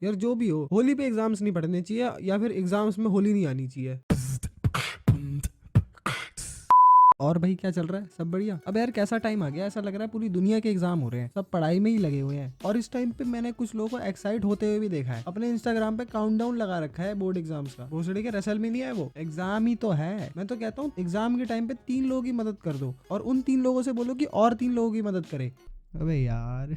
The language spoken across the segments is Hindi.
यार जो भी हो, होली पे एग्जाम्स नहीं पढ़ने चाहिए या फिर एग्जाम्स में होली नहीं आनी चाहिए। और भाई क्या चल रहा है? सब बढ़िया? अब यार कैसा टाइम आ गया, ऐसा लग रहा है पूरी दुनिया के एग्जाम हो रहे हैं, सब पढ़ाई में ही लगे हुए हैं। और इस टाइम पे मैंने कुछ लोगों को एक्साइट होते हुए भी देखा है। अपने इंस्टाग्राम पे काउंटडाउन लगा रखा है बोर्ड एग्जाम्स का। भोसड़ी के रसल में नहीं है, वो एग्जाम ही तो है। मैं तो कहता हूँ एग्जाम के टाइम पे 3 लोगों की मदद कर दो और उन 3 लोगों से बोलो कि और 3 लोगों की मदद करे। अबे यार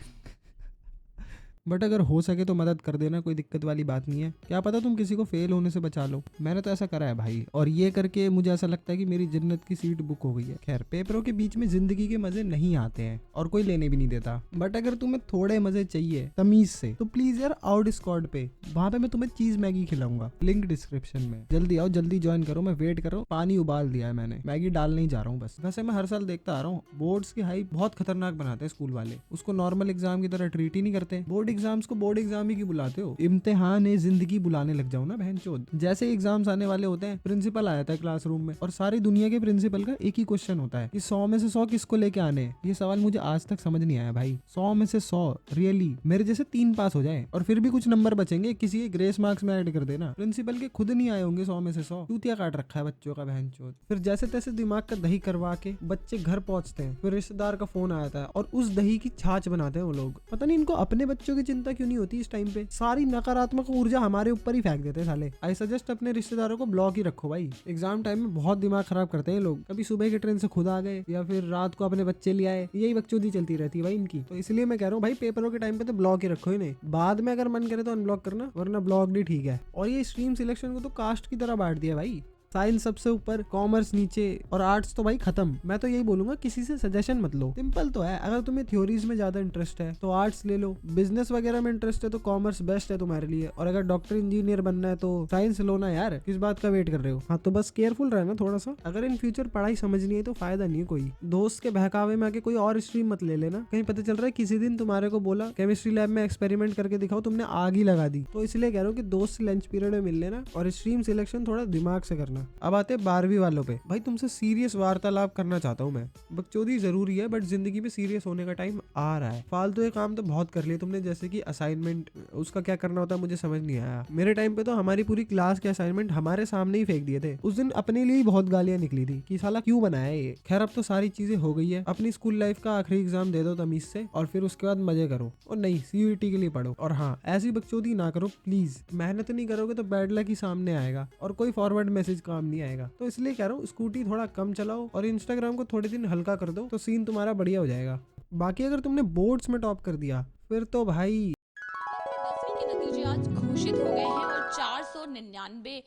बट अगर हो सके तो मदद कर देना, कोई दिक्कत वाली बात नहीं है। क्या पता तुम किसी को फेल होने से बचा लो। मैंने तो ऐसा करा है भाई, और ये करके मुझे ऐसा लगता है कि मेरी जन्नत की सीट बुक हो गई है। खैर, पेपरों के बीच में जिंदगी के मजे नहीं आते हैं और कोई लेने भी नहीं देता। बट अगर तुम्हें थोड़े मजे चाहिए तमीज से तो प्लीज यार आओ डिस्कॉर्ड पे, वहां पे मैं तुम्हें चीज मैगी खिलाऊंगा। लिंक डिस्क्रिप्शन में। जल्दी आओ, जल्दी ज्वाइन करो, मैं वेट कर रहा हूँ। पानी उबाल दिया है मैंने, मैगी डाल नहीं जा रहा हूँ बस। वैसे मैं हर साल देखता आ रहा हूँ बोर्ड्स की हाइप बहुत खतरनाक बनाते हैं स्कूल वाले। उसको नॉर्मल एग्जाम की तरह ट्रीट ही नहीं करते। बोर्ड एग्जाम्स को बोर्ड एग्जाम ही क्यों बुलाते हो? इम्तिहान है जिंदगी बुलाने लग जाओ ना बहनचोद। जैसे एग्जाम्स आने वाले होते हैं, प्रिंसिपल आ जाता है क्लासरूम में और सारी दुनिया के प्रिंसिपल का एक ही क्वेश्चन होता है कि 100 में से 100 किसको लेके आने हैं। ये सवाल मुझे आज तक समझ नहीं आया भाई। 100 में से 100 रियली मेरे जैसे 3 पास हो जाए और फिर भी कुछ नंबर बचेंगे, किसी के ग्रेस मार्क्स में ऐड कर देना। प्रिंसिपल के खुद नहीं आए होंगे 100 में से 100। चूतिया काट रखा है बच्चों का बहनचोद। फिर जैसे तैसे दिमाग का दही करवा के बच्चे घर पहुंचते हैं, फिर रिश्तेदार का फोन आता है और उस दही की छाछ बनाते हैं वो लोग। पता नहीं इनको अपने बच्चों की चिंता क्यों नहीं होती इस टाइम पे। सारी नकारात्मक ऊर्जा हमारे ऊपर ही फेंक देते हैं साले। आई सजेस्ट अपने रिश्तेदारों को ब्लॉक ही रखो भाई। एग्जाम टाइम में बहुत दिमाग खराब करते हैं लोग। कभी सुबह की ट्रेन से खुद आ गए या फिर रात को अपने बच्चे ले आए, यही बकचोदी चलती रहती है भाई इनकी। तो इसलिए मैं कह रहा हूँ भाई पेपरों के टाइम पे तो ब्लॉक ही रखो इन्हें। बाद में अगर मन करे तो अनब्लॉक करना, वरना ब्लॉक ही ठीक है। और ये स्ट्रीम सिलेक्शन को तो कास्ट की तरह बांट दिया भाई। साइंस सबसे ऊपर, कॉमर्स नीचे और आर्ट्स तो भाई खत्म। मैं तो यही बोलूंगा किसी से सजेशन मत लो। सिंपल तो है, अगर तुम्हें थ्योरीज में ज्यादा इंटरेस्ट है तो आर्ट्स ले लो, बिजनेस वगैरह में इंटरेस्ट है तो कॉमर्स बेस्ट है तुम्हारे लिए, और अगर डॉक्टर इंजीनियर बनना है तो साइंस लो ना यार। किस बात का वेट कर रहे हो? हाँ तो बस केयरफुल रहना थोड़ा सा। अगर इन फ्यूचर पढ़ाई समझनी है तो फायदा नहीं है कोई। दोस्त के बहकावे में आके कोई और स्ट्रीम मत ले लेना। कहीं पता चल रहा है किसी दिन तुम्हारे को बोला केमिस्ट्री लैब में एक्सपेरिमेंट करके दिखाओ, तुमने आग ही लगा दी। तो इसलिए कह रहा हूँ कि दोस्त से लंच पीरियड में मिल लेना और स्ट्रीम सिलेक्शन थोड़ा दिमाग से करना। अब आते 12वीं वालों पे। भाई तुमसे सीरियस वार्तालाप करना चाहता हूँ मैं। बकचोदी जरूरी है बट जिंदगी में सीरियस होने का टाइम आ रहा है। फालतू ये काम तो बहुत कर लिए तुमने, जैसे कि असाइनमेंट, उसका क्या करना होता है मुझे समझ नहीं आया। मेरे टाइम पे तो हमारी पूरी क्लास के असाइनमेंट हमारे सामने ही फेंक दिए थे। उस दिन अपने लिए ही बहुत गालियां निकली थी कि साला क्यों बनाया ये। खैर अब तो सारी चीजें हो गई है। अपनी स्कूल लाइफ का आखिरी एग्जाम दे दो तमीज से और फिर उसके बाद मजे करो। और नहीं, सीयूईटी के लिए पढ़ो। और हाँ, ऐसी बकचोदी ना करो प्लीज। मेहनत नहीं करोगे तो बैड लक ही सामने आएगा और कोई फॉरवर्ड मैसेज काम नहीं आएगा। तो इसलिए कह रहा हूँ स्कूटी थोड़ा कम चलाओ और इंस्टाग्राम को थोड़े दिन हल्का कर दो तो सीन तुम्हारा बढ़िया हो जाएगा। बाकी अगर तुमने बोर्ड्स में टॉप कर दिया फिर तो भाई। 10वीं के नतीजे आज घोषित हो गए हैं और 499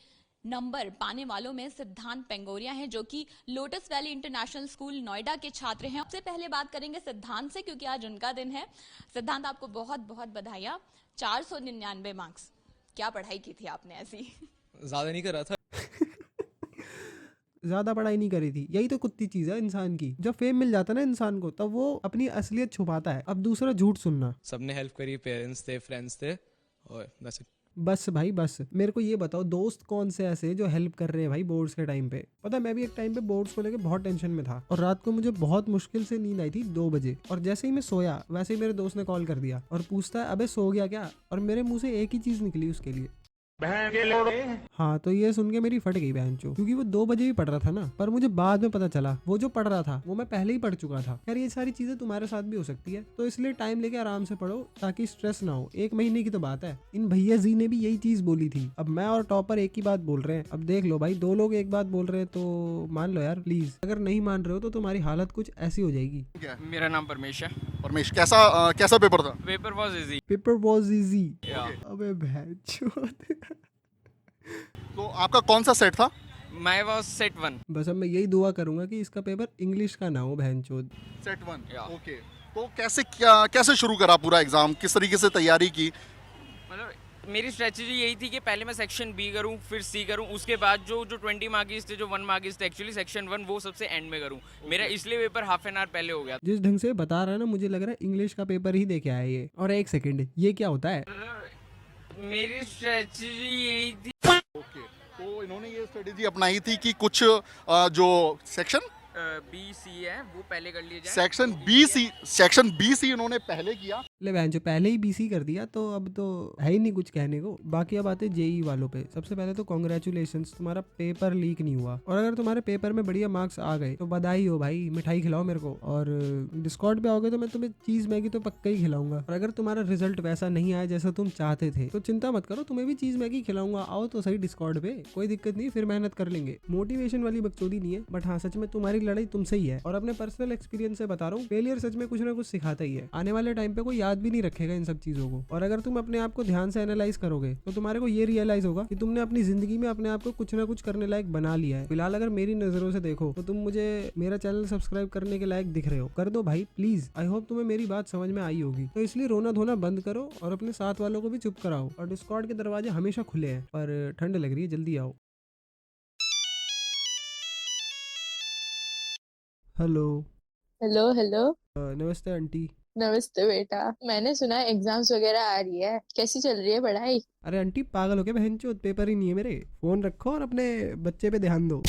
नंबर पाने वालों में सिद्धांत पेंगोरिया हैं, जो कि lotus valley international school Noida के छात्र हैं। सबसे पहले बात करेंगे सिद्धांत से क्योंकि आज उनका दिन है। सिद्धांत, आपको बहुत बहुत बधाइयाँ। 499 मार्क्स, क्या पढ़ाई की थी आपने ऐसी? ज्यादा नहीं कर रहा था। ज्यादा पढ़ाई नहीं करी थी, यही तो कुत्ती चीज है इंसान की। जब फेम मिल जाता है ना इंसान को तब वो अपनी असलियत छुपाता है। अब दूसरा झूठ सुनना। सबने हेल्प करी, पेरेंट्स थे, फ्रेंड्स थे, और that's it। बस भाई बस, मेरे को ये बताओ दोस्त कौन से ऐसे जो हेल्प कर रहे हैं भाई बोर्ड्स के टाइम पे। पता है मैं भी एक टाइम पे बोर्ड्स को लेके बहुत टेंशन में था और रात को मुझे बहुत मुश्किल से नींद आई थी 2 बजे। और जैसे ही मैं सोया वैसे ही मेरे दोस्त ने कॉल कर दिया और पूछता है अबे सो गया क्या। और मेरे मुंह से एक ही चीज निकली उसके लिए, हाँ। तो ये सुन के मेरी फट गई बहनचो, क्योंकि वो 2 बजे भी पढ़ रहा था ना। पर मुझे बाद में पता चला वो जो पढ़ रहा था वो मैं पहले ही पढ़ चुका था। यार ये सारी चीजें तुम्हारे साथ भी हो सकती है, तो इसलिए टाइम लेके आराम से पढ़ो ताकि स्ट्रेस ना हो। 1 महीने की तो बात है। इन भैया जी ने भी यही चीज बोली थी। अब मैं और टॉपर एक ही बात बोल रहे हैं। अब देख लो भाई, 2 लोग एक बात बोल रहे हैं तो मान लो यार प्लीज। अगर नहीं मान रहे हो तो तुम्हारी हालत कुछ ऐसी हो जाएगी। मेरा नाम परमेश है। परमेश, कैसा पेपर था? Paper was easy. Paper was easy? या अबे बहनचोद। तो आपका कौन सा सेट था? माई वॉज सेट 1। बस अब मैं यही दुआ करूंगा कि इसका पेपर इंग्लिश का ना हो बहनचोद। सेट 1। या। ओके। तो कैसे शुरू करा पूरा एग्जाम, किस तरीके से तैयारी की? मतलब मेरी स्ट्रेटजी यही थी कि पहले मैं सेक्शन बी करूं, फिर सी करूं, उसके बाद जो 20 मार्क्स थे, जो 1 मार्क्स थे, एक्चुअली सेक्शन 1 वो सबसे एंड में करूं। मेरा इसलिए पेपर हाफ एन आवर पहले हो गया। जिस ढंग से बता रहा है ना, मुझे लग रहा है इंग्लिश का पेपर ही दे के आया ये। और एक सेकंड, ये क्या होता है? मेरी स्ट्रेटजी यही थी। ओके। तो इन्होंने ये स्ट्रेटेजी अपनाई थी कि कुछ जो सेक्शन बी सी है वो पहले कर लिए जाए। सेक्शन बी सी इन्होंने पहले किया। ले बहन जो पहले ही बीसी कर दिया तो अब तो है ही नहीं कुछ कहने को। बाकी अब आते जेई वालों पे। सबसे पहले तो कॉन्ग्रेचुलेशंस, तुम्हारा पेपर लीक नहीं हुआ, और अगर तुम्हारे पेपर में बढ़िया मार्क्स आ गए तो बधाई हो भाई, मिठाई खिलाओ मेरे को, और डिस्कॉर्ड पे आओगे तो मैं तुम्हें चीज मैगी तो पक्का ही खिलाऊंगा। और अगर तुम्हारा रिजल्ट वैसा नहीं आया जैसा तुम चाहते थे तो चिंता मत करो, तुम्हें भी चीज मैगी खिलाऊंगा, आओ तो सही डिस्कॉर्ड पे, कोई दिक्कत नहीं, फिर मेहनत कर लेंगे। मोटिवेशन वाली बकचोदी नहीं है, बट हाँ सच में तुम्हारी लड़ाई तुमसे ही है, और अपने पर्सनल एक्सपीरियंस से बता रहा हूँ, फेलियर सच में कुछ ना कुछ सिखाता ही है। आने वाले टाइम पे कोई याद भी नहीं रखेगा इन सब चीजों को, और अगर तुम अपने आप को ध्यान से एनालाइज करोगे तो तुम्हारे को ये रियलाइज होगा कि तुमने अपनी जिंदगी में अपने आप को कुछ ना कुछ करने लायक बना लिया है। फिलहाल अगर मेरी नजरों से देखो तो तुम मुझे मेरा चैनल सब्सक्राइब करने के लायक दिख रहे हो, कर दो भाई प्लीज। आई होप तुम्हें मेरी बात समझ में आई होगी। तो इसलिए रोना धोना बंद करो और अपने साथ वालों को भी चुप कराओ, और डिस्कॉर्ड के दरवाजे हमेशा खुले हैं, पर ठंड लग रही है, जल्दी आओ। हेलो। Hello hello. नमस्ते आंटी। नमस्ते बेटा। मैंने सुना है एग्जाम्स वगैरह आ रही है, कैसी चल रही है पढ़ाई? अरे आंटी पागल हो गया, बहन चोद पेपर ही नहीं है मेरे, फोन रखो और अपने बच्चे पे ध्यान दो।